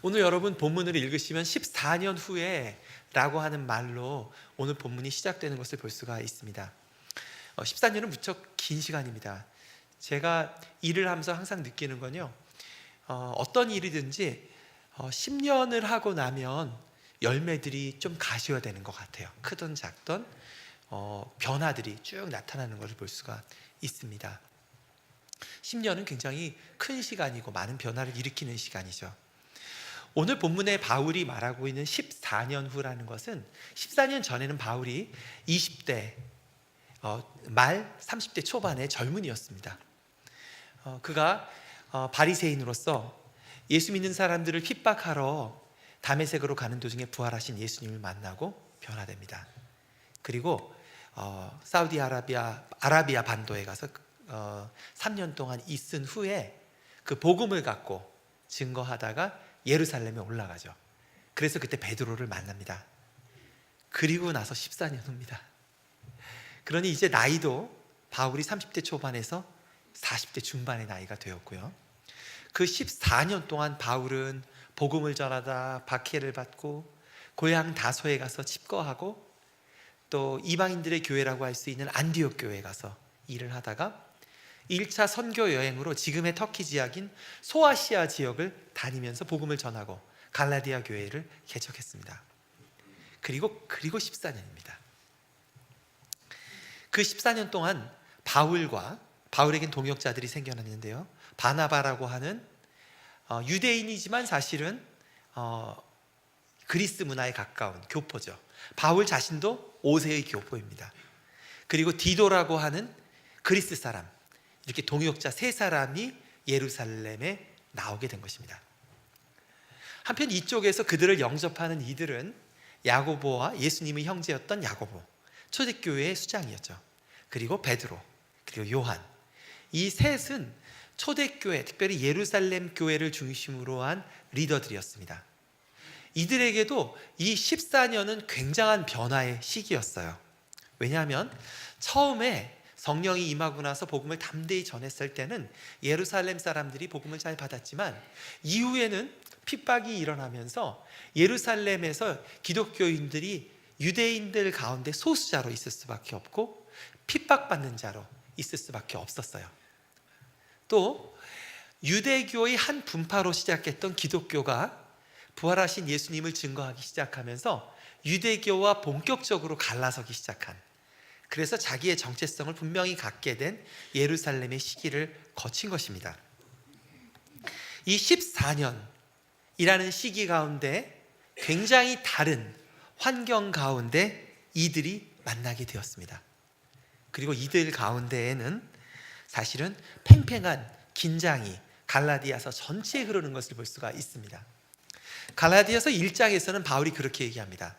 오늘 여러분 본문을 읽으시면 14년 후에 라고 하는 말로 오늘 본문이 시작되는 것을 볼 수가 있습니다. 14년은 무척 긴 시간입니다. 제가 일을 하면서 항상 느끼는 건요, 어떤 일이든지 10년을 하고 나면 열매들이 좀 가시화되는 것 같아요. 크든 작든 변화들이 쭉 나타나는 것을 볼 수가 있습니다. 10년은 굉장히 큰 시간이고 많은 변화를 일으키는 시간이죠. 오늘 본문에 바울이 말하고 있는 14년 후라는 것은 14년 전에는 바울이 20대 말 30대 초반의 젊은이였습니다. 그가 바리새인으로서 예수 믿는 사람들을 핍박하러 다메섹으로 가는 도중에 부활하신 예수님을 만나고 변화됩니다. 그리고 아라비아 반도에 가서 3년 동안 있은 후에 그 복음을 갖고 증거하다가 예루살렘에 올라가죠. 그래서 그때 베드로를 만납니다. 그리고 나서 14년 후입니다. 그러니 이제 나이도 바울이 30대 초반에서 40대 중반의 나이가 되었고요. 그 14년 동안 바울은 복음을 전하다 박해를 받고 고향 다소에 가서 집거하고 또 이방인들의 교회라고 할 수 있는 안디옥 교회에 가서 일을 하다가 1차 선교 여행으로 지금의 터키 지역인 소아시아 지역을 다니면서 복음을 전하고 갈라디아 교회를 개척했습니다. 그리고 14년입니다. 그 14년 동안 바울에겐 동역자들이 생겨났는데요, 바나바라고 하는 유대인이지만 사실은 그리스 문화에 가까운 교포죠. 바울 자신도 5세의 교포입니다. 그리고 디도라고 하는 그리스 사람, 이렇게 동역자 3사람이 예루살렘에 나오게 된 것입니다. 한편 이쪽에서 그들을 영접하는 이들은 야고보와 예수님의 형제였던 야고보, 초대교회의 수장이었죠. 그리고 베드로, 그리고 요한, 이 셋은 초대교회, 특별히 예루살렘 교회를 중심으로 한 리더들이었습니다. 이들에게도 이 14년은 굉장한 변화의 시기였어요. 왜냐하면 처음에 성령이 임하고 나서 복음을 담대히 전했을 때는 예루살렘 사람들이 복음을 잘 받았지만 이후에는 핍박이 일어나면서 예루살렘에서 기독교인들이 유대인들 가운데 소수자로 있을 수밖에 없고 핍박받는 자로 있을 수밖에 없었어요. 또 유대교의 한 분파로 시작했던 기독교가 부활하신 예수님을 증거하기 시작하면서 유대교와 본격적으로 갈라서기 시작한, 그래서 자기의 정체성을 분명히 갖게 된 예루살렘의 시기를 거친 것입니다. 이 14년이라는 시기 가운데 굉장히 다른 환경 가운데 이들이 만나게 되었습니다. 그리고 이들 가운데에는 사실은 팽팽한 긴장이 갈라디아서 전체에 흐르는 것을 볼 수가 있습니다. 갈라디아서 1장에서는 바울이 그렇게 얘기합니다.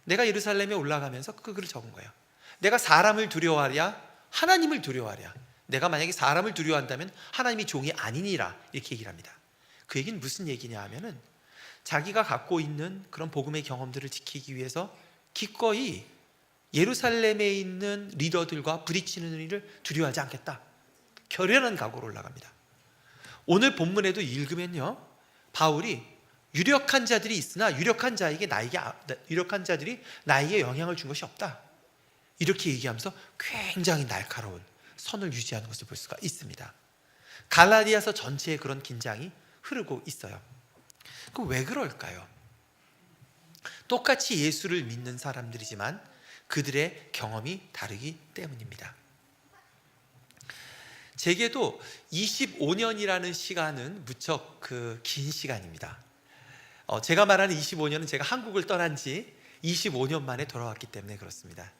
내가 예루살렘에 올라가면서 그 글을 적은 거예요. 내가 사람을 두려워하랴 하나님을 두려워하랴. 내가 만약에 사람을 두려워한다면 하나님이 종이 아니니라, 이렇게 얘기를 합니다. 그 얘기는 무슨 얘기냐 하면은 자기가 갖고 있는 그런 복음의 경험들을 지키기 위해서 기꺼이 예루살렘에 있는 리더들과 부딪히는 일을 두려워하지 않겠다, 결연한 각오로 올라갑니다. 오늘 본문에도 읽으면요, 바울이 유력한 자들이 있으나 유력한 자들이 나에게 영향을 준 것이 없다, 이렇게 얘기하면서 굉장히 날카로운 선을 유지하는 것을 볼 수가 있습니다. 갈라디아서 전체에 그런 긴장이 흐르고 있어요. 그럼 왜 그럴까요? 똑같이 예수를 믿는 사람들이지만 그들의 경험이 다르기 때문입니다. 제게도 25년이라는 시간은 무척 긴 시간입니다. 제가 말하는 25년은 제가 한국을 떠난 지 25년 만에 돌아왔기 때문에 그렇습니다.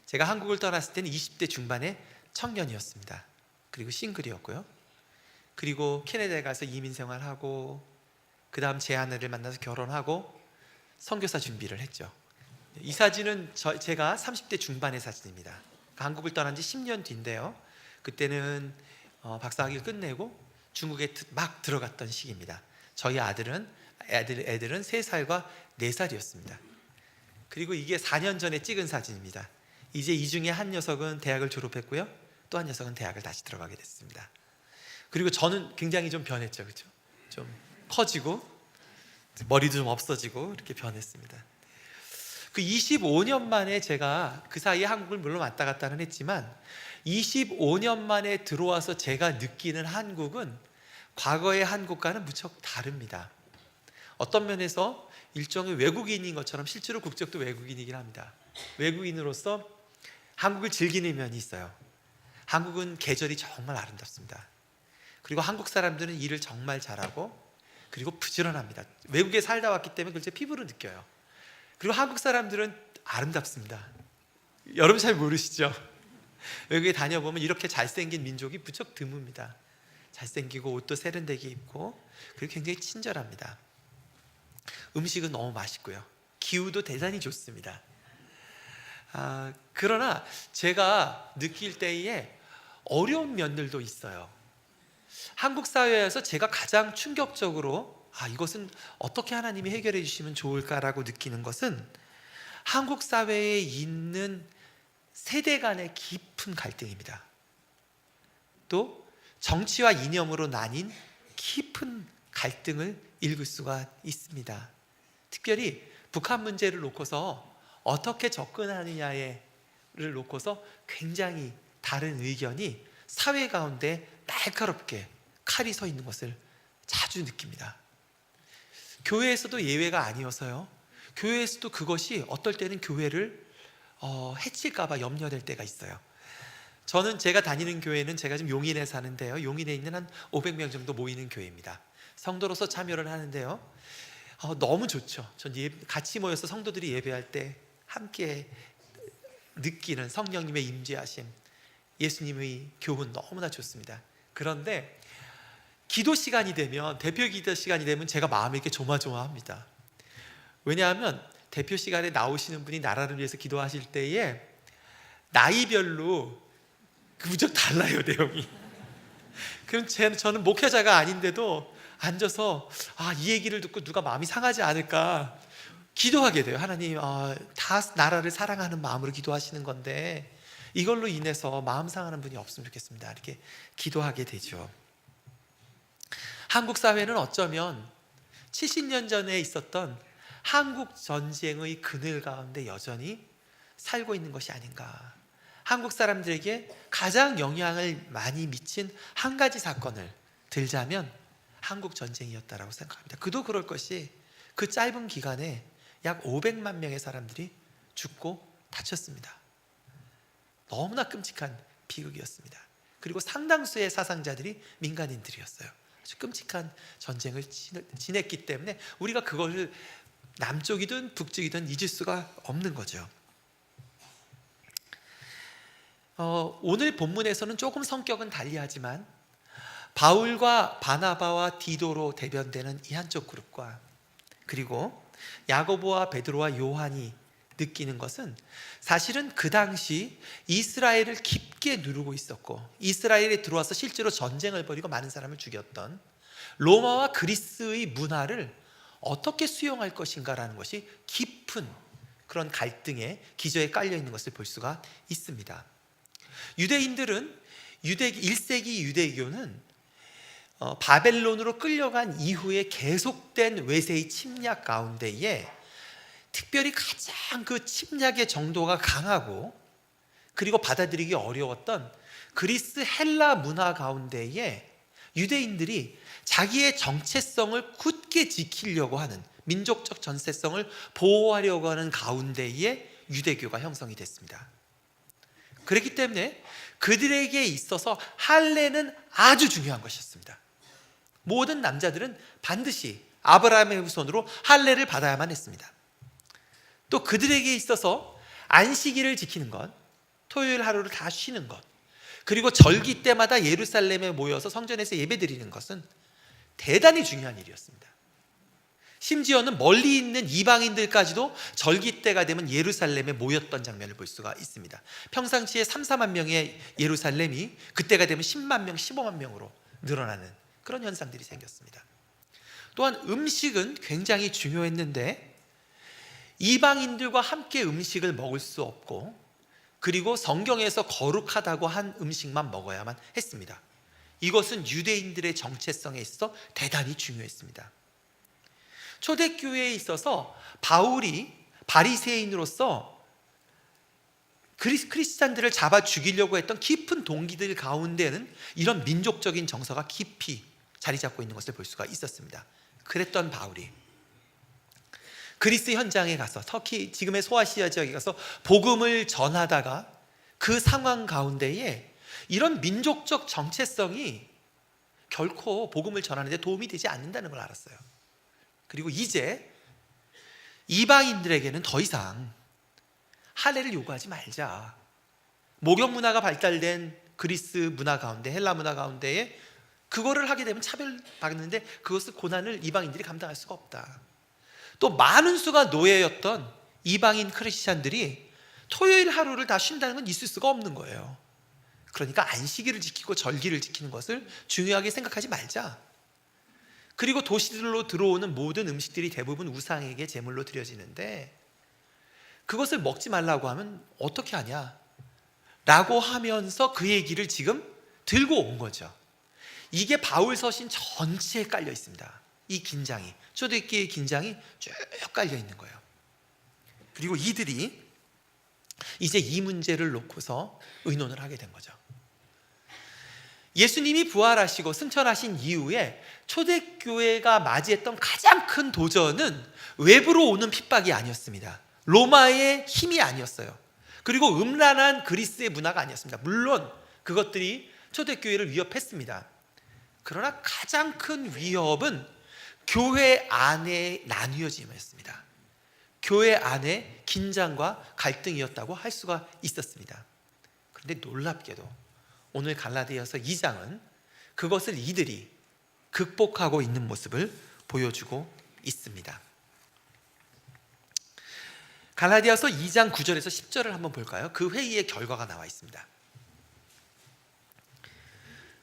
제가 한국을 떠났을 때는 20대 중반의 청년이었습니다. 그리고 싱글이었고요. 그리고 캐나다에 가서 이민 생활하고 그 다음 제 아내를 만나서 결혼하고 선교사 준비를 했죠. 이 사진은 제가 30대 중반의 사진입니다. 한국을 떠난 지 10년 뒤인데요, 그때는 박사학위를 끝내고 중국에 막 들어갔던 시기입니다. 저희 애들은 3살과 4살이었습니다. 그리고 이게 4년 전에 찍은 사진입니다. 이제 이 중에 한 녀석은 대학을 졸업했고요, 또 한 녀석은 대학을 다시 들어가게 됐습니다. 그리고 저는 굉장히 좀 변했죠, 그렇죠? 좀 커지고 머리도 좀 없어지고 이렇게 변했습니다. 그 25년 만에 제가 그 사이에 한국을 물론 왔다 갔다는 했지만 25년 만에 들어와서 제가 느끼는 한국은 과거의 한국과는 무척 다릅니다. 어떤 면에서 일종의 외국인인 것처럼 실제로 국적도 외국인이긴 합니다. 외국인으로서 한국을 즐기는 면이 있어요. 한국은 계절이 정말 아름답습니다. 그리고 한국 사람들은 일을 정말 잘하고 그리고 부지런합니다. 외국에 살다 왔기 때문에 그걸 제 피부로 느껴요. 그리고 한국 사람들은 아름답습니다. 여러분 잘 모르시죠? 외국에 다녀보면 이렇게 잘생긴 민족이 무척 드뭅니다. 잘생기고 옷도 세련되게 입고 그리고 굉장히 친절합니다. 음식은 너무 맛있고요. 기후도 대단히 좋습니다. 그러나 제가 느낄 때에 어려운 면들도 있어요. 한국 사회에서 제가 가장 충격적으로 이것은 어떻게 하나님이 해결해 주시면 좋을까라고 느끼는 것은 한국 사회에 있는 세대 간의 깊은 갈등입니다. 또 정치와 이념으로 나뉜 깊은 갈등을 읽을 수가 있습니다. 특별히 북한 문제를 놓고서 어떻게 접근하느냐를 놓고서 굉장히 다른 의견이 사회 가운데 날카롭게 칼이 서 있는 것을 자주 느낍니다. 교회에서도 예외가 아니어서요. 교회에서도 그것이 어떨 때는 교회를 해칠까봐 염려될 때가 있어요. 저는 제가 다니는 교회는 제가 지금 용인에 사는데요. 용인에 있는 한 500명 정도 모이는 교회입니다. 성도로서 참여를 하는데요. 너무 좋죠. 전 같이 모여서 성도들이 예배할 때 함께 느끼는 성령님의 임재하심, 예수님의 교훈 너무나 좋습니다. 그런데 기도 시간이 되면, 대표 기도 시간이 되면 제가 마음이 이렇게 조마조마합니다. 왜냐하면 대표 시간에 나오시는 분이 나라를 위해서 기도하실 때에 나이별로 무척 달라요, 내용이. 그럼 저는 목회자가 아닌데도 앉아서 이 얘기를 듣고 누가 마음이 상하지 않을까 기도하게 돼요. 하나님, 다 나라를 사랑하는 마음으로 기도하시는 건데 이걸로 인해서 마음 상하는 분이 없으면 좋겠습니다. 이렇게 기도하게 되죠. 한국 사회는 어쩌면 70년 전에 있었던 한국 전쟁의 그늘 가운데 여전히 살고 있는 것이 아닌가. 한국 사람들에게 가장 영향을 많이 미친 한 가지 사건을 들자면 한국 전쟁이었다라고 생각합니다. 그도 그럴 것이 그 짧은 기간에 약 500만 명의 사람들이 죽고 다쳤습니다. 너무나 끔찍한 비극이었습니다. 그리고 상당수의 사상자들이 민간인들이었어요. 아주 끔찍한 전쟁을 지냈기 때문에 우리가 그것을 남쪽이든 북쪽이든 잊을 수가 없는 거죠. 오늘 본문에서는 조금 성격은 달리하지만 바울과 바나바와 디도로 대변되는 이 한쪽 그룹과 그리고 야고보와 베드로와 요한이 느끼는 것은 사실은 그 당시 이스라엘을 깊게 누르고 있었고 이스라엘에 들어와서 실제로 전쟁을 벌이고 많은 사람을 죽였던 로마와 그리스의 문화를 어떻게 수용할 것인가라는 것이 깊은 그런 갈등의 기저에 깔려 있는 것을 볼 수가 있습니다. 유대인들은 1세기 유대교는 바벨론으로 끌려간 이후에 계속된 외세의 침략 가운데에 특별히 가장 그 침략의 정도가 강하고 그리고 받아들이기 어려웠던 그리스 헬라 문화 가운데에 유대인들이 자기의 정체성을 굳게 지키려고 하는 민족적 전세성을 보호하려고 하는 가운데에 유대교가 형성이 됐습니다. 그렇기 때문에 그들에게 있어서 할례는 아주 중요한 것이었습니다. 모든 남자들은 반드시 아브라함의 후손으로 할례를 받아야만 했습니다. 또 그들에게 있어서 안식일을 지키는 것, 토요일 하루를 다 쉬는 것, 그리고 절기 때마다 예루살렘에 모여서 성전에서 예배드리는 것은 대단히 중요한 일이었습니다. 심지어는 멀리 있는 이방인들까지도 절기 때가 되면 예루살렘에 모였던 장면을 볼 수가 있습니다. 평상시에 3, 4만 명의 예루살렘이 그때가 되면 10만 명, 15만 명으로 늘어나는 그런 현상들이 생겼습니다. 또한 음식은 굉장히 중요했는데 이방인들과 함께 음식을 먹을 수 없고 그리고 성경에서 거룩하다고 한 음식만 먹어야만 했습니다. 이것은 유대인들의 정체성에 있어 대단히 중요했습니다. 초대교회에 있어서 바울이 바리새인으로서 크리스찬들을 잡아 죽이려고 했던 깊은 동기들 가운데는 이런 민족적인 정서가 깊이 자리 잡고 있는 것을 볼 수가 있었습니다. 그랬던 바울이 그리스 현장에 가서, 터키 지금의 소아시아 지역에 가서 복음을 전하다가 그 상황 가운데에 이런 민족적 정체성이 결코 복음을 전하는 데 도움이 되지 않는다는 걸 알았어요. 그리고 이제 이방인들에게는 더 이상 할례를 요구하지 말자. 목욕 문화가 발달된 그리스 문화 가운데, 헬라 문화 가운데에 그거를 하게 되면 차별받는데 그것을 고난을 이방인들이 감당할 수가 없다. 또 많은 수가 노예였던 이방인 크리스찬들이 토요일 하루를 다 쉰다는 건 있을 수가 없는 거예요. 그러니까 안식일을 지키고 절기를 지키는 것을 중요하게 생각하지 말자. 그리고 도시들로 들어오는 모든 음식들이 대부분 우상에게 제물로 드려지는데 그것을 먹지 말라고 하면 어떻게 하냐? 라고 하면서 그 얘기를 지금 들고 온 거죠. 이게 바울 서신 전체에 깔려 있습니다. 이 긴장이, 초대교회의 긴장이 쭉 깔려 있는 거예요. 그리고 이들이 이제 이 문제를 놓고서 의논을 하게 된 거죠. 예수님이 부활하시고 승천하신 이후에 초대교회가 맞이했던 가장 큰 도전은 외부로 오는 핍박이 아니었습니다. 로마의 힘이 아니었어요. 그리고 음란한 그리스의 문화가 아니었습니다. 물론 그것들이 초대교회를 위협했습니다. 그러나 가장 큰 위협은 교회 안의 나뉘어짐이었습니다. 교회 안의 긴장과 갈등이었다고 할 수가 있었습니다. 그런데 놀랍게도 오늘 갈라디아서 2장은 그것을 이들이 극복하고 있는 모습을 보여주고 있습니다. 갈라디아서 2장 9절에서 10절을 한번 볼까요? 그 회의의 결과가 나와 있습니다.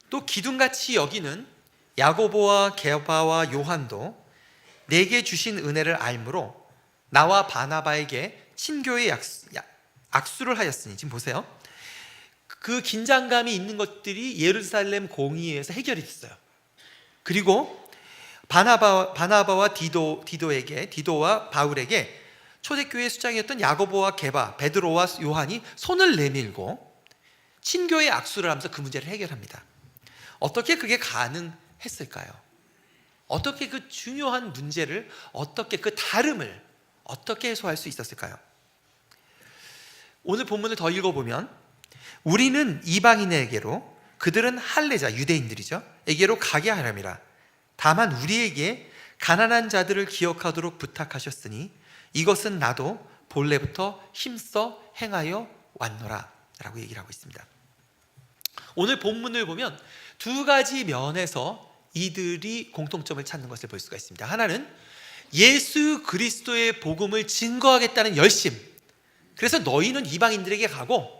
또 기둥같이 여기는 야고보와 게바와 요한도 내게 주신 은혜를 알므로 나와 바나바에게 친교의 악수를 하였으니, 지금 보세요. 그 긴장감이 있는 것들이 예루살렘 공의회에서 해결이 됐어요. 그리고 바나바와 디도와 바울에게 초대교회 수장이었던 야고보와 게바, 베드로와 요한이 손을 내밀고 친교의 악수를 하면서 그 문제를 해결합니다. 어떻게 그게 가능했을까요? 어떻게 그 중요한 문제를, 어떻게 그 다름을 어떻게 해소할 수 있었을까요? 오늘 본문을 더 읽어보면 우리는 이방인에게로, 그들은 할례자 유대인들이죠, 에게로 가게 하렴이라. 다만 우리에게 가난한 자들을 기억하도록 부탁하셨으니 이것은 나도 본래부터 힘써 행하여 왔노라 라고 얘기를 하고 있습니다. 오늘 본문을 보면 두 가지 면에서 이들이 공통점을 찾는 것을 볼 수가 있습니다. 하나는 예수 그리스도의 복음을 증거하겠다는 열심. 그래서 너희는 이방인들에게 가고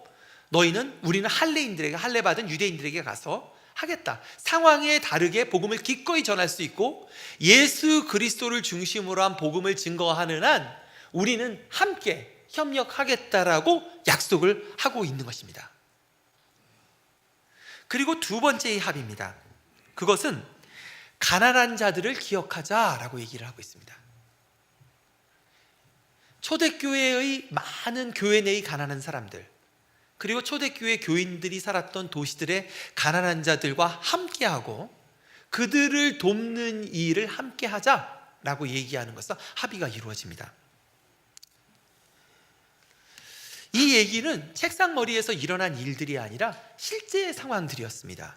우리는 할례인들에게, 할례 받은 유대인들에게 가서 하겠다. 상황에 다르게 복음을 기꺼이 전할 수 있고 예수 그리스도를 중심으로 한 복음을 증거하는 한 우리는 함께 협력하겠다라고 약속을 하고 있는 것입니다. 그리고 두 번째의 합의입니다. 그것은 가난한 자들을 기억하자라고 얘기를 하고 있습니다. 초대교회의 많은 교회 내의 가난한 사람들, 그리고 초대교회 교인들이 살았던 도시들의 가난한 자들과 함께하고 그들을 돕는 일을 함께하자라고 얘기하는 것은 합의가 이루어집니다. 이 얘기는 책상머리에서 일어난 일들이 아니라 실제의 상황들이었습니다.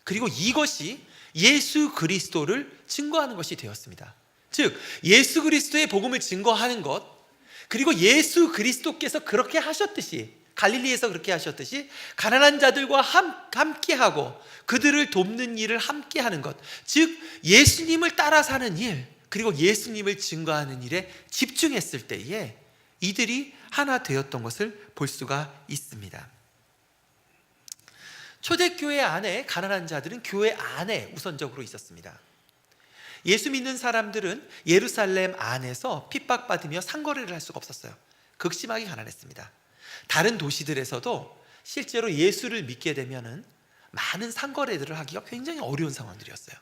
그리고 이것이 예수 그리스도를 증거하는 것이 되었습니다. 즉 예수 그리스도의 복음을 증거하는 것, 그리고 예수 그리스도께서 그렇게 하셨듯이, 갈릴리에서 그렇게 하셨듯이 가난한 자들과 함께하고 그들을 돕는 일을 함께하는 것, 즉 예수님을 따라 사는 일, 그리고 예수님을 증거하는 일에 집중했을 때에 이들이 하나 되었던 것을 볼 수가 있습니다. 초대교회 안에 가난한 자들은 교회 안에 우선적으로 있었습니다. 예수 믿는 사람들은 예루살렘 안에서 핍박받으며 상거래를 할 수가 없었어요. 극심하게 가난했습니다. 다른 도시들에서도 실제로 예수를 믿게 되면은 많은 상거래들을 하기가 굉장히 어려운 상황들이었어요.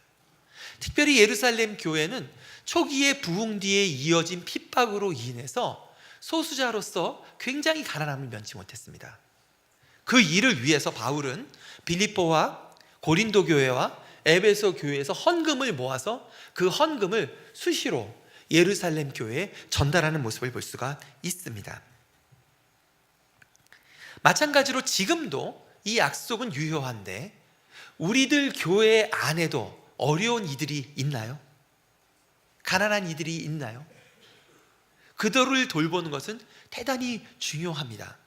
특별히 예루살렘 교회는 초기의 부흥 뒤에 이어진 핍박으로 인해서 소수자로서 굉장히 가난함을 면치 못했습니다. 그 일을 위해서 바울은 빌립보와 고린도 교회와 에베소 교회에서 헌금을 모아서 그 헌금을 수시로 예루살렘 교회에 전달하는 모습을 볼 수가 있습니다. 마찬가지로 지금도 이 약속은 유효한데 우리들 교회 안에도 어려운 이들이 있나요? 가난한 이들이 있나요? 그들을 돌보는 것은 대단히 중요합니다.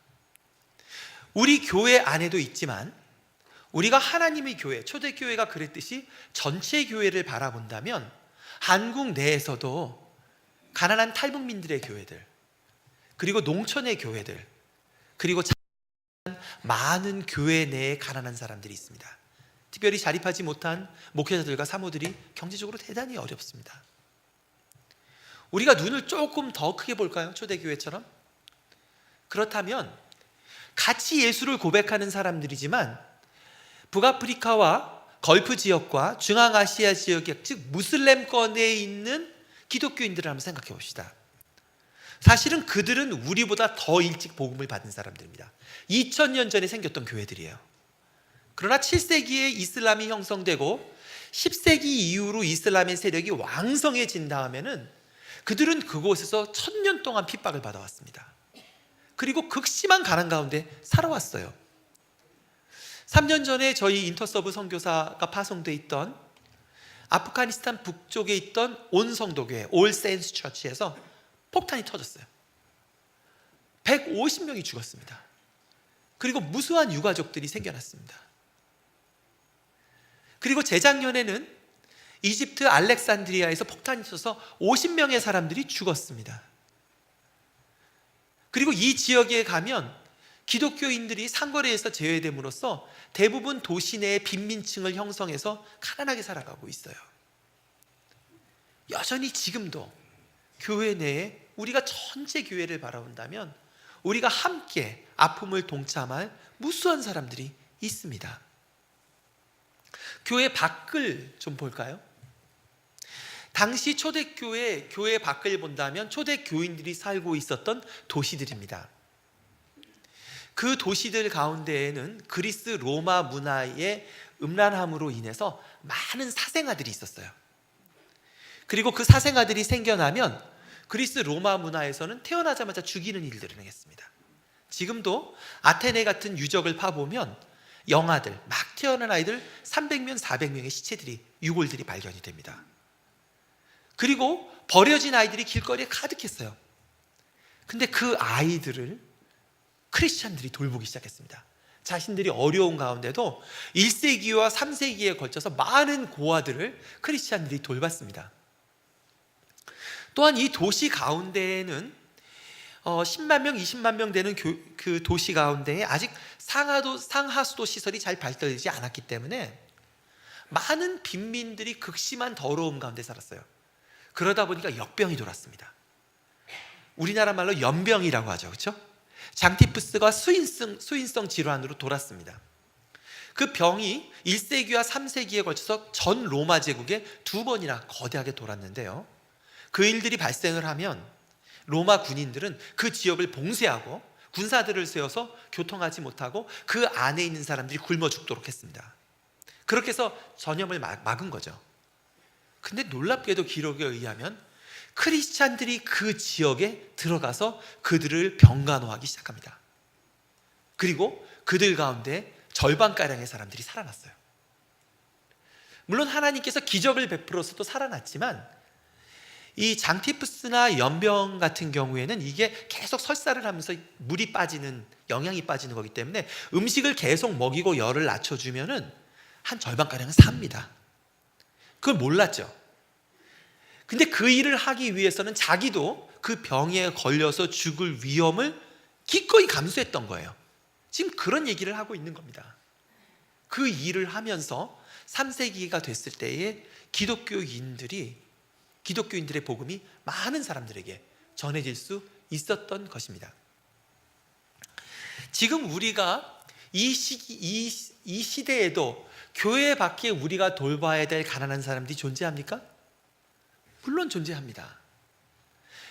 우리 교회 안에도 있지만 우리가 하나님의 교회, 초대교회가 그랬듯이 전체 교회를 바라본다면 한국 내에서도 가난한 탈북민들의 교회들, 그리고 농촌의 교회들, 그리고 많은 교회 내에 가난한 사람들이 있습니다. 특별히 자립하지 못한 목회자들과 사모들이 경제적으로 대단히 어렵습니다. 우리가 눈을 조금 더 크게 볼까요? 초대교회처럼? 그렇다면 같이 예수를 고백하는 사람들이지만 북아프리카와 걸프 지역과 중앙아시아 지역, 즉 무슬림권에 있는 기독교인들을 한번 생각해 봅시다. 사실은 그들은 우리보다 더 일찍 복음을 받은 사람들입니다. 2000년 전에 생겼던 교회들이에요. 그러나 7세기에 이슬람이 형성되고 10세기 이후로 이슬람의 세력이 왕성해진 다음에는 그들은 그곳에서 1000년 동안 핍박을 받아왔습니다. 그리고 극심한 가난 가운데 살아왔어요. 3년 전에 저희 인터서브 선교사가 파송돼 있던 아프가니스탄 북쪽에 있던 온 성도교회 올 세인스 처치에서 폭탄이 터졌어요. 150명이 죽었습니다. 그리고 무수한 유가족들이 생겨났습니다. 그리고 재작년에는 이집트 알렉산드리아에서 폭탄이 터져서 50명의 사람들이 죽었습니다. 그리고 이 지역에 가면 기독교인들이 상거래에서 제외됨으로써 대부분 도시 내의 빈민층을 형성해서 가난하게 살아가고 있어요. 여전히 지금도 교회 내에 우리가 전체 교회를 바라본다면 우리가 함께 아픔을 동참할 무수한 사람들이 있습니다. 교회 밖을 좀 볼까요? 당시 초대교회 교회 밖을 본다면 초대교인들이 살고 있었던 도시들입니다. 그 도시들 가운데에는 그리스 로마 문화의 음란함으로 인해서 많은 사생아들이 있었어요. 그리고 그 사생아들이 생겨나면 그리스 로마 문화에서는 태어나자마자 죽이는 일들을 했습니다. 지금도 아테네 같은 유적을 파보면 영아들, 막 태어난 아이들 300명, 400명의 시체들이, 유골들이 발견이 됩니다. 그리고 버려진 아이들이 길거리에 가득했어요. 근데 그 아이들을 크리스찬들이 돌보기 시작했습니다. 자신들이 어려운 가운데도 1세기와 3세기에 걸쳐서 많은 고아들을 크리스찬들이 돌봤습니다. 또한 이 도시 가운데에는 10만 명, 20만 명 되는 그 도시 가운데에 아직 상하수도 시설이 잘 발달되지 않았기 때문에 많은 빈민들이 극심한 더러움 가운데 살았어요. 그러다 보니까 역병이 돌았습니다. 우리나라 말로 연병이라고 하죠, 그렇죠? 장티푸스가 수인성 질환으로 돌았습니다. 그 병이 1세기와 3세기에 걸쳐서 전 로마 제국에 2번이나 거대하게 돌았는데요, 그 일들이 발생을 하면 로마 군인들은 그 지역을 봉쇄하고 군사들을 세워서 교통하지 못하고 그 안에 있는 사람들이 굶어 죽도록 했습니다. 그렇게 해서 전염을 막은 거죠. 근데 놀랍게도 기록에 의하면 크리스찬들이 그 지역에 들어가서 그들을 병간호하기 시작합니다. 그리고 그들 가운데 절반가량의 사람들이 살아났어요. 물론 하나님께서 기적을 베풀어서도 살아났지만 이 장티푸스나 연병 같은 경우에는 이게 계속 설사를 하면서 물이 빠지는, 영양이 빠지는 거기 때문에 음식을 계속 먹이고 열을 낮춰주면은 한 절반가량은 삽니다. 그걸 몰랐죠. 근데 그 일을 하기 위해서는 자기도 그 병에 걸려서 죽을 위험을 기꺼이 감수했던 거예요. 지금 그런 얘기를 하고 있는 겁니다. 그 일을 하면서 3세기가 됐을 때에 기독교인들의 복음이 많은 사람들에게 전해질 수 있었던 것입니다. 지금 우리가 이 시대에도 교회 밖에 우리가 돌봐야 될 가난한 사람들이 존재합니까? 물론 존재합니다.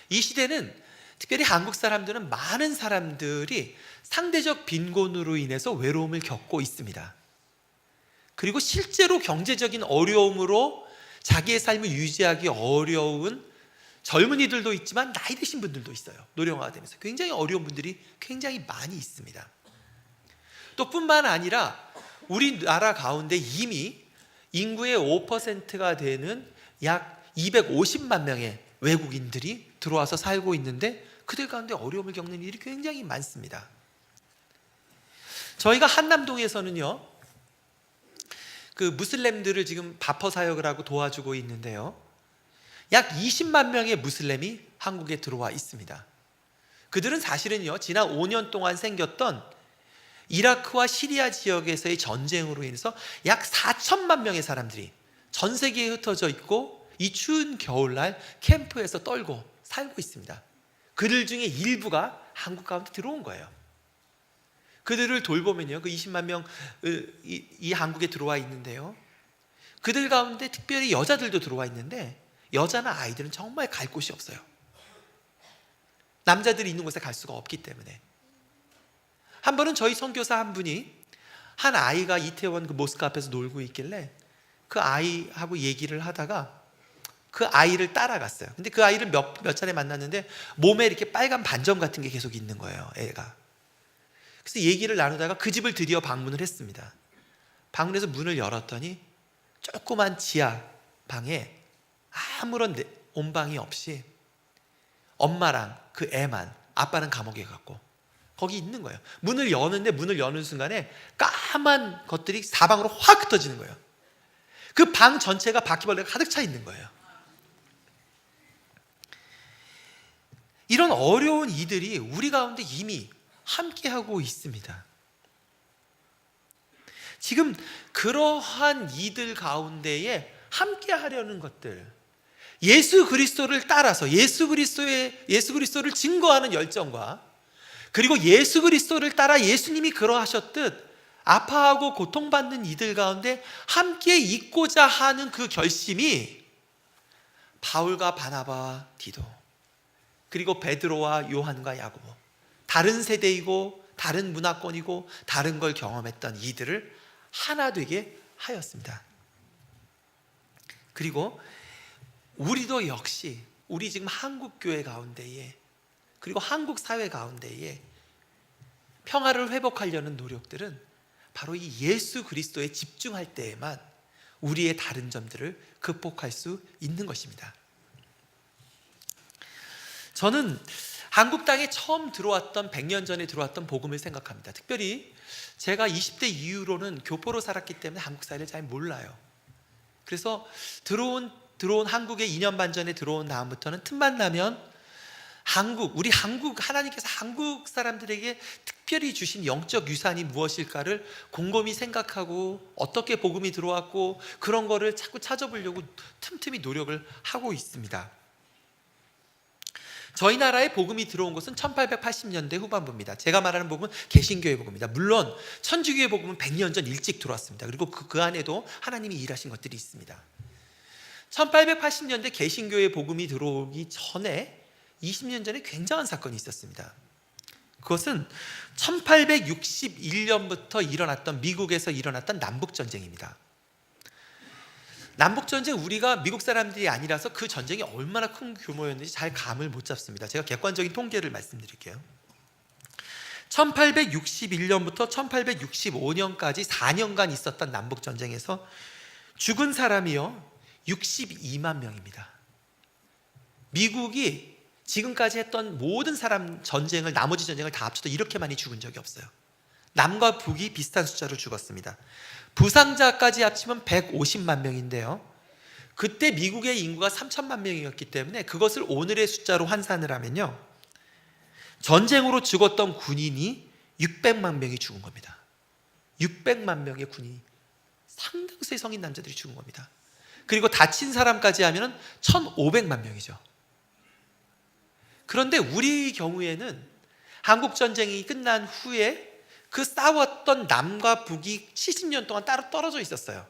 이 시대는 특별히 한국 사람들은 많은 사람들이 상대적 빈곤으로 인해서 외로움을 겪고 있습니다. 그리고 실제로 경제적인 어려움으로 자기의 삶을 유지하기 어려운 젊은이들도 있지만 나이 드신 분들도 있어요. 노령화가 되면서 굉장히 어려운 분들이 굉장히 많이 있습니다. 또 뿐만 아니라 우리나라 가운데 이미 인구의 5%가 되는 약 250만 명의 외국인들이 들어와서 살고 있는데 그들 가운데 어려움을 겪는 일이 굉장히 많습니다. 저희가 한남동에서는요, 그 무슬림들을 지금 바퍼 사역을 하고 도와주고 있는데요, 약 20만 명의 무슬림이 한국에 들어와 있습니다. 그들은 사실은요, 지난 5년 동안 생겼던 이라크와 시리아 지역에서의 전쟁으로 인해서 약 4천만 명의 사람들이 전 세계에 흩어져 있고 이 추운 겨울날 캠프에서 떨고 살고 있습니다. 그들 중에 일부가 한국 가운데 들어온 거예요. 그들을 돌보면요, 그 20만 명 이 한국에 들어와 있는데요, 그들 가운데 특별히 여자들도 들어와 있는데 여자나 아이들은 정말 갈 곳이 없어요. 남자들이 있는 곳에 갈 수가 없기 때문에. 한 번은 저희 선교사 한 분이 한 아이가 이태원 그 모스크 앞에서 놀고 있길래 그 아이하고 얘기를 하다가 그 아이를 따라갔어요. 근데 그 아이를 몇 차례 만났는데 몸에 이렇게 빨간 반점 같은 게 계속 있는 거예요, 애가. 그래서 얘기를 나누다가 그 집을 드디어 방문을 했습니다. 방문해서 문을 열었더니 조그만 지하 방에 아무런 온방이 없이 엄마랑 그 애만, 아빠는 감옥에 갔고 거기 있는 거예요. 문을 여는데 문을 여는 순간에 까만 것들이 사방으로 확 흩어지는 거예요. 그 방 전체가 바퀴벌레가 가득 차 있는 거예요. 이런 어려운 이들이 우리 가운데 이미 함께하고 있습니다. 지금 그러한 이들 가운데에 함께하려는 것들, 예수 그리스도를 따라서 예수 그리스도를 증거하는 열정과, 그리고 예수 그리스도를 따라 예수님이 그러하셨듯 아파하고 고통받는 이들 가운데 함께 있고자 하는 그 결심이 바울과 바나바와 디도, 그리고 베드로와 요한과 야고보, 다른 세대이고 다른 문화권이고 다른 걸 경험했던 이들을 하나 되게 하였습니다. 그리고 우리도 역시 우리 지금 한국 교회 가운데에, 그리고 한국 사회 가운데에 평화를 회복하려는 노력들은 바로 이 예수 그리스도에 집중할 때에만 우리의 다른 점들을 극복할 수 있는 것입니다. 저는 한국 땅에 처음 들어왔던 100년 전에 들어왔던 복음을 생각합니다. 특별히 제가 20대 이후로는 교포로 살았기 때문에 한국 사회를 잘 몰라요. 그래서 들어온 한국에 2년 반 전에 들어온 다음부터는 틈만 나면 우리 한국, 하나님께서 한국 사람들에게 특별히 주신 영적 유산이 무엇일까를 곰곰이 생각하고 어떻게 복음이 들어왔고 그런 거를 자꾸 찾아보려고 틈틈이 노력을 하고 있습니다. 저희 나라에 복음이 들어온 것은 1880년대 후반부입니다. 제가 말하는 복음은 개신교의 복음입니다. 물론 천주교의 복음은 100년 전 일찍 들어왔습니다. 그리고 그 안에도 하나님이 일하신 것들이 있습니다. 1880년대 개신교의 복음이 들어오기 전에 20년 전에 굉장한 사건이 있었습니다. 그것은 1861년부터 미국에서 일어났던 남북전쟁입니다. 남북전쟁, 우리가 미국 사람들이 아니라서 그 전쟁이 얼마나 큰 규모였는지 잘 감을 못 잡습니다. 제가 객관적인 통계를 말씀드릴게요. 1861년부터 1865년까지 4년간 있었던 남북전쟁에서 죽은 사람이요 62만 명입니다. 미국이 지금까지 했던 모든 나머지 전쟁을 다 합쳐도 이렇게 많이 죽은 적이 없어요. 남과 북이 비슷한 숫자로 죽었습니다. 부상자까지 합치면 150만 명인데요, 그때 미국의 인구가 3천만 명이었기 때문에 그것을 오늘의 숫자로 환산을 하면요, 전쟁으로 죽었던 군인이 600만 명이 죽은 겁니다. 600만 명의 군인이, 상당수의 성인 남자들이 죽은 겁니다. 그리고 다친 사람까지 하면 1,500만 명이죠. 그런데 우리 경우에는 한국전쟁이 끝난 후에 그 싸웠던 남과 북이 70년 동안 따로 떨어져 있었어요.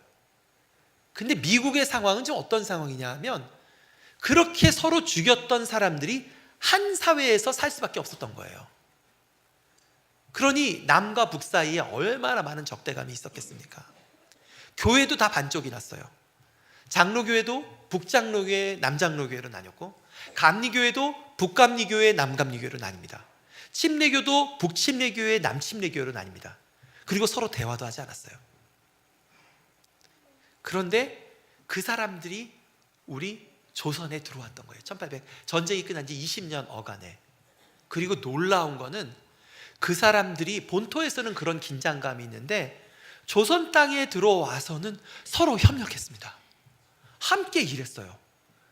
근데 미국의 상황은 좀 어떤 상황이냐 하면 그렇게 서로 죽였던 사람들이 한 사회에서 살 수밖에 없었던 거예요. 그러니 남과 북 사이에 얼마나 많은 적대감이 있었겠습니까? 교회도 다 반쪽이 났어요. 장로교회도 북장로교회, 남장로교회로 나뉘었고, 감리교회도 북감리교회, 남감리교회로 나뉩니다. 침례교도 북침례교회, 남침례교회로 나뉩니다. 그리고 서로 대화도 하지 않았어요. 그런데 그 사람들이 우리 조선에 들어왔던 거예요. 1800 전쟁이 끝난 지 20년 어간에. 그리고 놀라운 거는 그 사람들이 본토에서는 그런 긴장감이 있는데 조선 땅에 들어와서는 서로 협력했습니다. 함께 일했어요.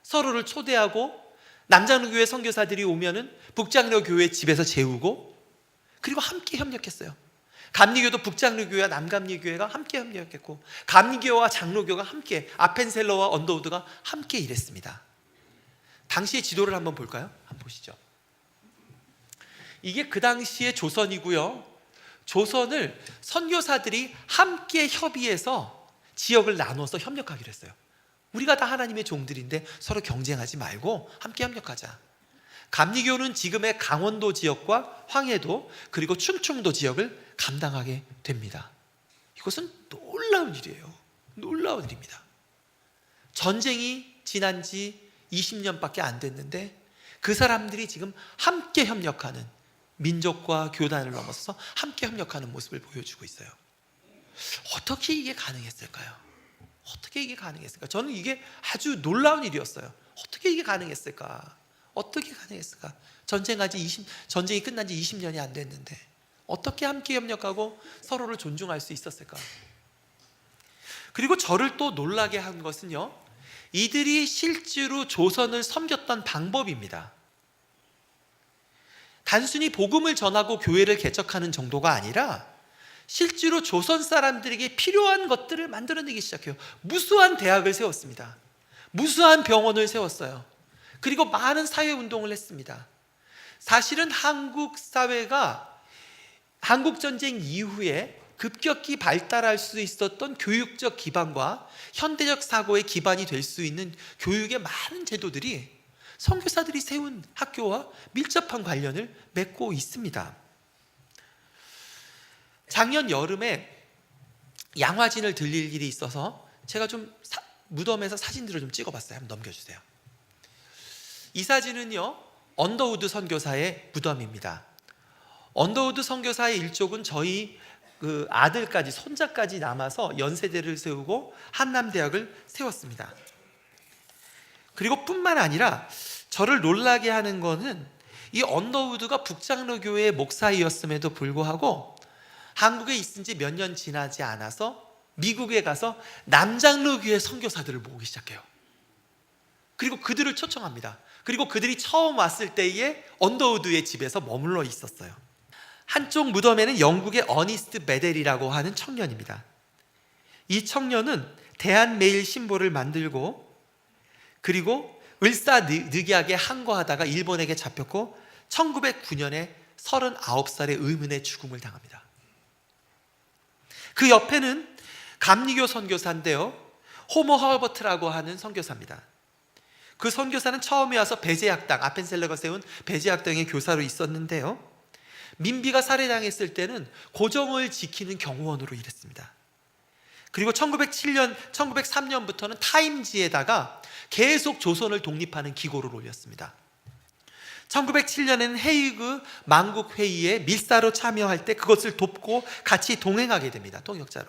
서로를 초대하고 남장로교회 선교사들이 오면은 북장로교회 집에서 재우고, 그리고 함께 협력했어요. 감리교도 북장로교회와 남감리교회가 함께 협력했고, 감리교와 장로교가 함께, 아펜셀러와 언더우드가 함께 일했습니다. 당시의 지도를 한번 볼까요? 한번 보시죠. 이게 그 당시의 조선이고요. 조선을 선교사들이 함께 협의해서 지역을 나눠서 협력하기로 했어요. 우리가 다 하나님의 종들인데 서로 경쟁하지 말고 함께 협력하자. 감리교는 지금의 강원도 지역과 황해도 그리고 충청도 지역을 감당하게 됩니다. 이것은 놀라운 일이에요. 놀라운 일입니다. 전쟁이 지난 지 20년밖에 안 됐는데 그 사람들이 지금 함께 협력하는, 민족과 교단을 넘어서서 함께 협력하는 모습을 보여주고 있어요. 어떻게 이게 가능했을까요? 어떻게 이게 가능했을까? 저는 이게 아주 놀라운 일이었어요. 어떻게 이게 가능했을까? 어떻게 가능했을까? 전쟁이 끝난 지 20년이 안 됐는데 어떻게 함께 협력하고 서로를 존중할 수 있었을까? 그리고 저를 또 놀라게 한 것은요, 이들이 실제로 조선을 섬겼던 방법입니다. 단순히 복음을 전하고 교회를 개척하는 정도가 아니라 실제로 조선 사람들에게 필요한 것들을 만들어내기 시작해요. 무수한 대학을 세웠습니다. 무수한 병원을 세웠어요. 그리고 많은 사회운동을 했습니다. 사실은 한국 사회가 한국전쟁 이후에 급격히 발달할 수 있었던 교육적 기반과 현대적 사고의 기반이 될 수 있는 교육의 많은 제도들이 선교사들이 세운 학교와 밀접한 관련을 맺고 있습니다. 작년 여름에 양화진을 들릴 일이 있어서 제가 좀 무덤에서 사진들을 좀 찍어봤어요. 한번 넘겨주세요. 이 사진은요, 언더우드 선교사의 무덤입니다. 언더우드 선교사의 일족은 저희 그 아들까지, 손자까지 남아서 연세대를 세우고 한남대학을 세웠습니다. 그리고 뿐만 아니라 저를 놀라게 하는 것은 이 언더우드가 북장로교회의 목사이었음에도 불구하고 한국에 있은 지 몇 년 지나지 않아서 미국에 가서 남장로교회 선교사들을 모으기 시작해요. 그리고 그들을 초청합니다. 그리고 그들이 처음 왔을 때에 언더우드의 집에서 머물러 있었어요. 한쪽 무덤에는 영국의 어니스트 베델이라고 하는 청년입니다. 이 청년은 대한메일 신보를 만들고 그리고 을사늑약에 항거하다가 일본에게 잡혔고 1909년에 39살의 의문의 죽음을 당합니다. 그 옆에는 감리교 선교사인데요, 호모 허버트라고 하는 선교사입니다. 그 선교사는 처음에 와서 배제학당, 아펜셀러가 세운 배제학당의 교사로 있었는데요, 민비가 살해당했을 때는 고정을 지키는 경호원으로 일했습니다. 그리고 1903년부터는 타임지에다가 계속 조선을 독립하는 기고를 올렸습니다. 1907년에는 헤이그 만국회의에 밀사로 참여할 때 그것을 돕고 같이 동행하게 됩니다. 통역자로.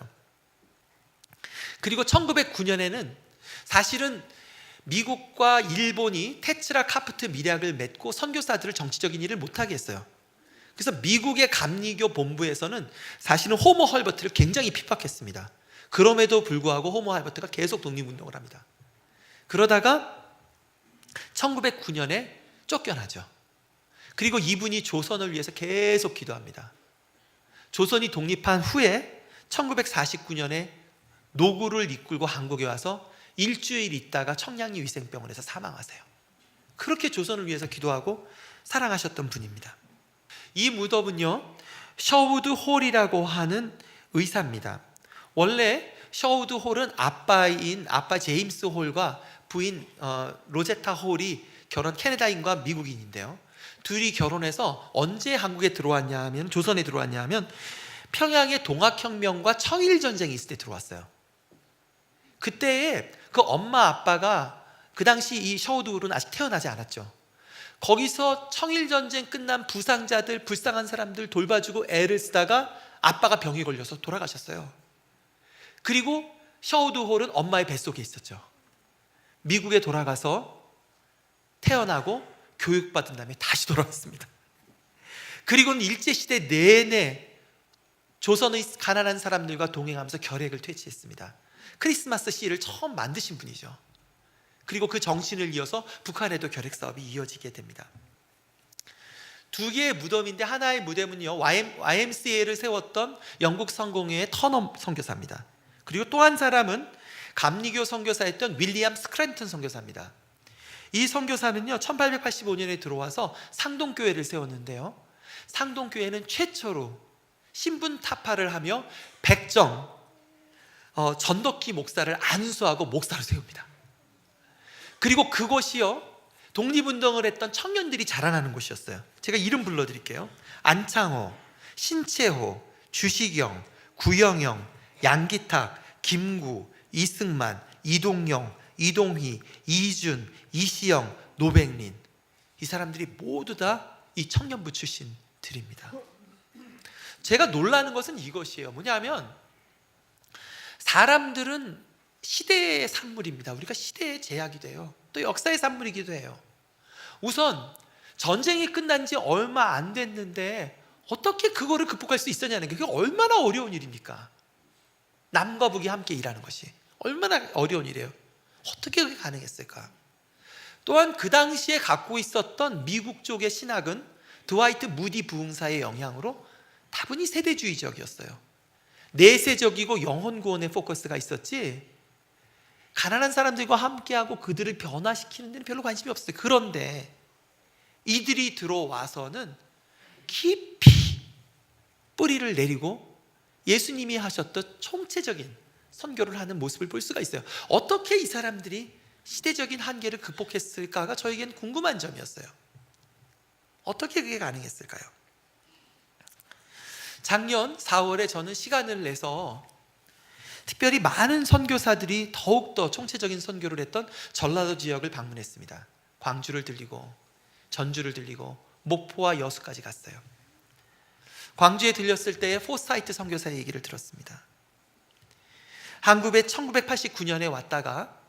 그리고 1909년에는 사실은 미국과 일본이 테츠라 카프트 밀약을 맺고 선교사들을 정치적인 일을 못하게 했어요. 그래서 미국의 감리교 본부에서는 사실은 호모 헐버트를 굉장히 핍박했습니다. 그럼에도 불구하고 호모 헐버트가 계속 독립운동을 합니다. 그러다가 1909년에 쫓겨나죠. 그리고 이분이 조선을 위해서 계속 기도합니다. 조선이 독립한 후에 1949년에 노구를 이끌고 한국에 와서 일주일 있다가 청량리 위생병원에서 사망하세요. 그렇게 조선을 위해서 기도하고 사랑하셨던 분입니다. 이 무덤은요, 셔우드 홀이라고 하는 의사입니다. 원래 셔우드 홀은 아빠 제임스 홀과 부인 로제타 홀이 캐나다인과 미국인인데요. 둘이 결혼해서 언제 한국에 들어왔냐 하면, 조선에 들어왔냐 하면 평양의 동학혁명과 청일전쟁이 있을 때 들어왔어요. 그때에 그 엄마 아빠가 그 당시 이 셔우드 홀은 아직 태어나지 않았죠. 거기서 청일전쟁 끝난 부상자들, 불쌍한 사람들 돌봐주고 애를 쓰다가 아빠가 병이 걸려서 돌아가셨어요. 그리고 셔우드 홀은 엄마의 뱃속에 있었죠. 미국에 돌아가서 태어나고 교육받은 다음에 다시 돌아왔습니다. 그리고는 일제시대 내내 조선의 가난한 사람들과 동행하면서 결핵을 퇴치했습니다. 크리스마스 시를 처음 만드신 분이죠. 그리고 그 정신을 이어서 북한에도 결핵 사업이 이어지게 됩니다. 두 개의 무덤인데, 하나의 무덤은요 YMCA를 세웠던 영국 성공회의 터너 선교사입니다. 그리고 또 한 사람은 감리교 선교사였던 윌리엄 스크랜턴 선교사입니다. 이 선교사는요 1885년에 들어와서 상동교회를 세웠는데요, 상동교회는 최초로 신분 타파를 하며 백정 전덕기 목사를 안수하고 목사로 세웁니다. 그리고 그곳이요 독립운동을 했던 청년들이 자라나는 곳이었어요. 제가 이름 불러드릴게요. 안창호, 신채호, 주시경, 구영영, 양기탁, 김구, 이승만, 이동영, 이동희, 이준, 이시영, 노백린. 이 사람들이 모두 다 이 청년부 출신들입니다. 제가 놀라는 것은 이것이에요. 뭐냐면 사람들은 시대의 산물입니다. 우리가 시대의 제약이기도 해요. 또 역사의 산물이기도 해요. 우선 전쟁이 끝난 지 얼마 안 됐는데 어떻게 그거를 극복할 수 있었냐는 게, 그게 얼마나 어려운 일입니까? 남과 북이 함께 일하는 것이 얼마나 어려운 일이에요. 어떻게 그게 가능했을까? 또한 그 당시에 갖고 있었던 미국 쪽의 신학은 드와이트 무디 부흥사의 영향으로 다분히 세대주의적이었어요. 내세적이고 영혼 구원에 포커스가 있었지, 가난한 사람들과 함께하고 그들을 변화시키는 데는 별로 관심이 없어요. 그런데 이들이 들어와서는 깊이 뿌리를 내리고 예수님이 하셨던 총체적인 선교를 하는 모습을 볼 수가 있어요. 어떻게 이 사람들이 시대적인 한계를 극복했을까가 저에겐 궁금한 점이었어요. 어떻게 그게 가능했을까요? 작년 4월에 저는 시간을 내서 특별히 많은 선교사들이 더욱더 총체적인 선교를 했던 전라도 지역을 방문했습니다. 광주를 들리고 전주를 들리고 목포와 여수까지 갔어요. 광주에 들렸을 때의 포사이트 선교사의 얘기를 들었습니다. 한국에 1989년에 왔다가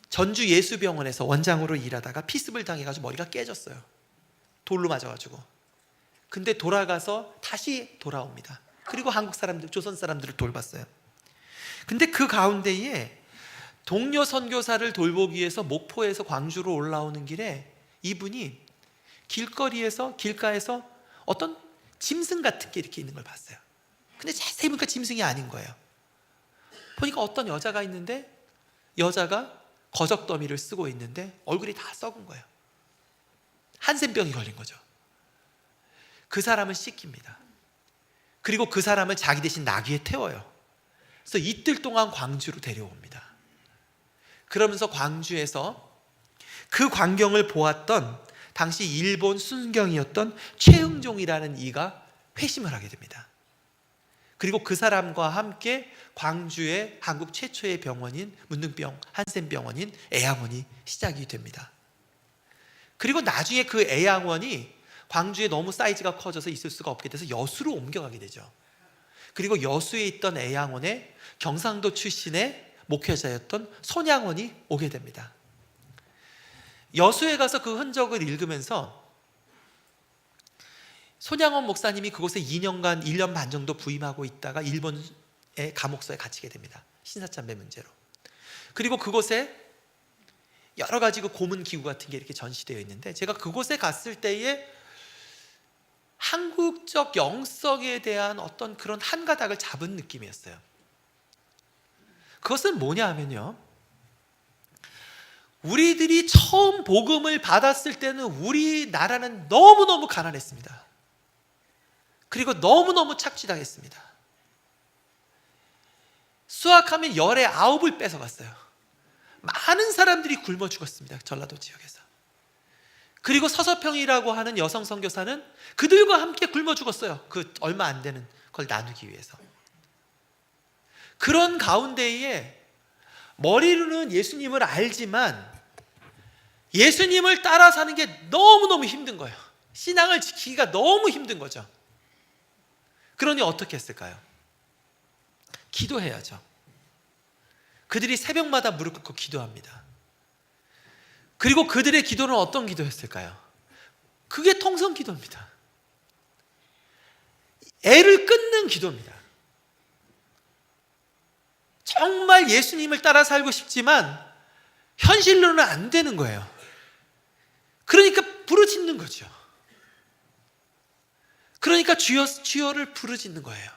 전주 예수병원에서 원장으로 일하다가 피습을 당해가지고 머리가 깨졌어요. 돌로 맞아가지고. 근데 돌아가서 다시 돌아옵니다. 그리고 한국 사람들, 조선 사람들을 돌봤어요. 근데 그 가운데에 동료 선교사를 돌보기 위해서 목포에서 광주로 올라오는 길에 이분이 길가에서 어떤 짐승 같은 게 이렇게 있는 걸 봤어요. 근데 자세히 보니까 짐승이 아닌 거예요. 보니까 어떤 여자가 있는데, 여자가 거적더미를 쓰고 있는데 얼굴이 다 썩은 거예요. 한센병이 걸린 거죠. 그 사람을 씻깁니다. 그리고 그 사람을 자기 대신 나귀에 태워요. 그래서 이틀 동안 광주로 데려옵니다. 그러면서 광주에서 그 광경을 보았던 당시 일본 순경이었던 최응종이라는 이가 회심을 하게 됩니다. 그리고 그 사람과 함께 광주의 한국 최초의 병원인 문둥병 한센병원인 애양원이 시작이 됩니다. 그리고 나중에 그 애양원이 광주에 너무 사이즈가 커져서 있을 수가 없게 돼서 여수로 옮겨가게 되죠. 그리고 여수에 있던 애양원에 경상도 출신의 목회자였던 손양원이 오게 됩니다. 여수에 가서 그 흔적을 읽으면서 손양원 목사님이 그곳에 2년간 1년 반 정도 부임하고 있다가 일본의 감옥소에 갇히게 됩니다. 신사참배 문제로. 그리고 그곳에 여러 가지 그 고문 기구 같은 게 이렇게 전시되어 있는데, 제가 그곳에 갔을 때에 한국적 영성에 대한 어떤 그런 한 가닥을 잡은 느낌이었어요. 그것은 뭐냐 하면요, 우리들이 처음 복음을 받았을 때는 우리나라는 너무너무 가난했습니다. 그리고 너무너무 착취당했습니다. 수확하면 열의 9을 뺏어갔어요. 많은 사람들이 굶어 죽었습니다. 전라도 지역에서. 그리고 서서평이라고 하는 여성 선교사는 그들과 함께 굶어 죽었어요. 그 얼마 안 되는 걸 나누기 위해서. 그런 가운데에 머리로는 예수님을 알지만 예수님을 따라 사는 게 너무너무 힘든 거예요. 신앙을 지키기가 너무 힘든 거죠. 그러니 어떻게 했을까요? 기도해야죠. 그들이 새벽마다 무릎 꿇고 기도합니다. 그리고 그들의 기도는 어떤 기도였을까요? 그게 통성 기도입니다. 애를 끊는 기도입니다. 정말 예수님을 따라 살고 싶지만 현실로는 안 되는 거예요. 그러니까 부르짖는 거죠. 그러니까 주여, 주여를 부르짖는 거예요.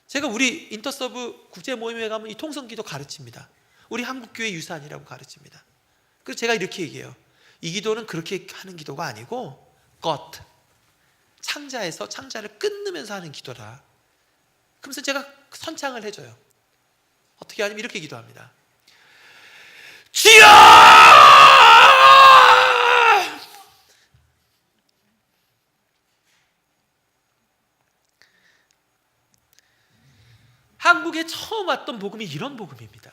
제가 우리 인터서브 국제 모임에 가면 이 통성기도 가르칩니다. 우리 한국교회 유산이라고 가르칩니다. 그래서 제가 이렇게 얘기해요. 이 기도는 그렇게 하는 기도가 아니고 God, 창자에서 창자를 끊으면서 하는 기도라. 그러면서 제가 선창을 해줘요. 어떻게 하냐면 이렇게 기도합니다. 주여! 한국에 처음 왔던 복음이 이런 복음입니다.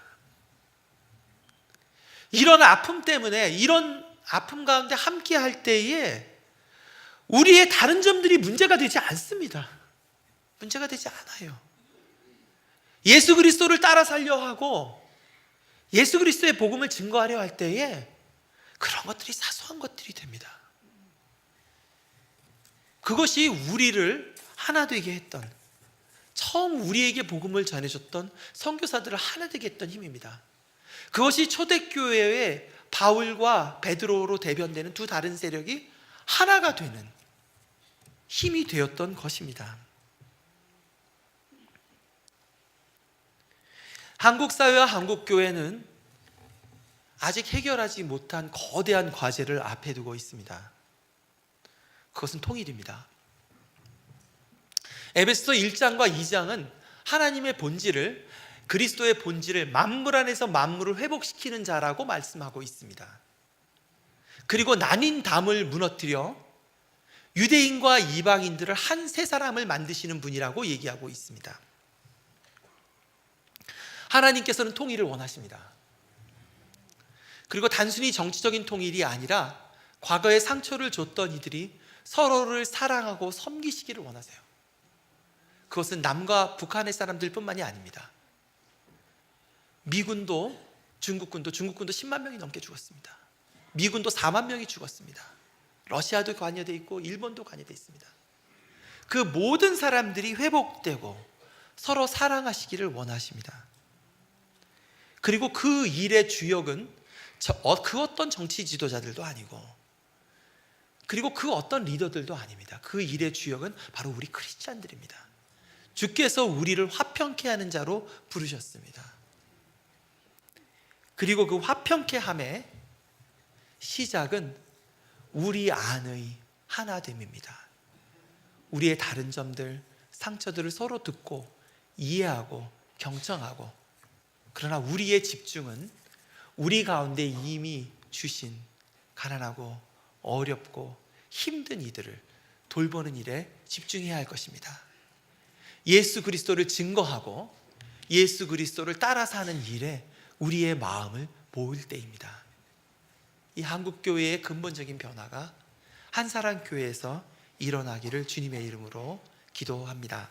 이런 아픔 때문에, 이런 아픔 가운데 함께 할 때에 우리의 다른 점들이 문제가 되지 않습니다. 문제가 되지 않아요. 예수 그리스도를 따라 살려 하고 예수 그리스도의 복음을 증거하려 할 때에 그런 것들이 사소한 것들이 됩니다. 그것이 우리를 하나 되게 했던, 처음 우리에게 복음을 전해줬던 선교사들을 하나 되게 했던 힘입니다. 그것이 초대교회의 바울과 베드로로 대변되는 두 다른 세력이 하나가 되는 힘이 되었던 것입니다. 한국 사회와 한국 교회는 아직 해결하지 못한 거대한 과제를 앞에 두고 있습니다. 그것은 통일입니다. 에베소서 1장과 2장은 하나님의 본질을, 그리스도의 본질을 만물 안에서 만물을 회복시키는 자라고 말씀하고 있습니다. 그리고 나뉜 담을 무너뜨려 유대인과 이방인들을 한 세 사람을 만드시는 분이라고 얘기하고 있습니다. 하나님께서는 통일을 원하십니다. 그리고 단순히 정치적인 통일이 아니라 과거에 상처를 줬던 이들이 서로를 사랑하고 섬기시기를 원하세요. 그것은 남과 북한의 사람들 뿐만이 아닙니다. 미군도 중국군도 10만 명이 넘게 죽었습니다. 미군도 4만 명이 죽었습니다. 러시아도 관여되어 있고 일본도 관여되어 있습니다. 그 모든 사람들이 회복되고 서로 사랑하시기를 원하십니다. 그리고 그 일의 주역은 그 어떤 정치 지도자들도 아니고, 그리고 그 어떤 리더들도 아닙니다. 그 일의 주역은 바로 우리 크리스찬들입니다. 주께서 우리를 화평케 하는 자로 부르셨습니다. 그리고 그 화평케 함의 시작은 우리 안의 하나됨입니다. 우리의 다른 점들, 상처들을 서로 듣고 이해하고 경청하고, 그러나 우리의 집중은 우리 가운데 이미 주신 가난하고 어렵고 힘든 이들을 돌보는 일에 집중해야 할 것입니다. 예수 그리스도를 증거하고 예수 그리스도를 따라 사는 일에 우리의 마음을 모을 때입니다. 이 한국교회의 근본적인 변화가 한사랑교회에서 일어나기를 주님의 이름으로 기도합니다.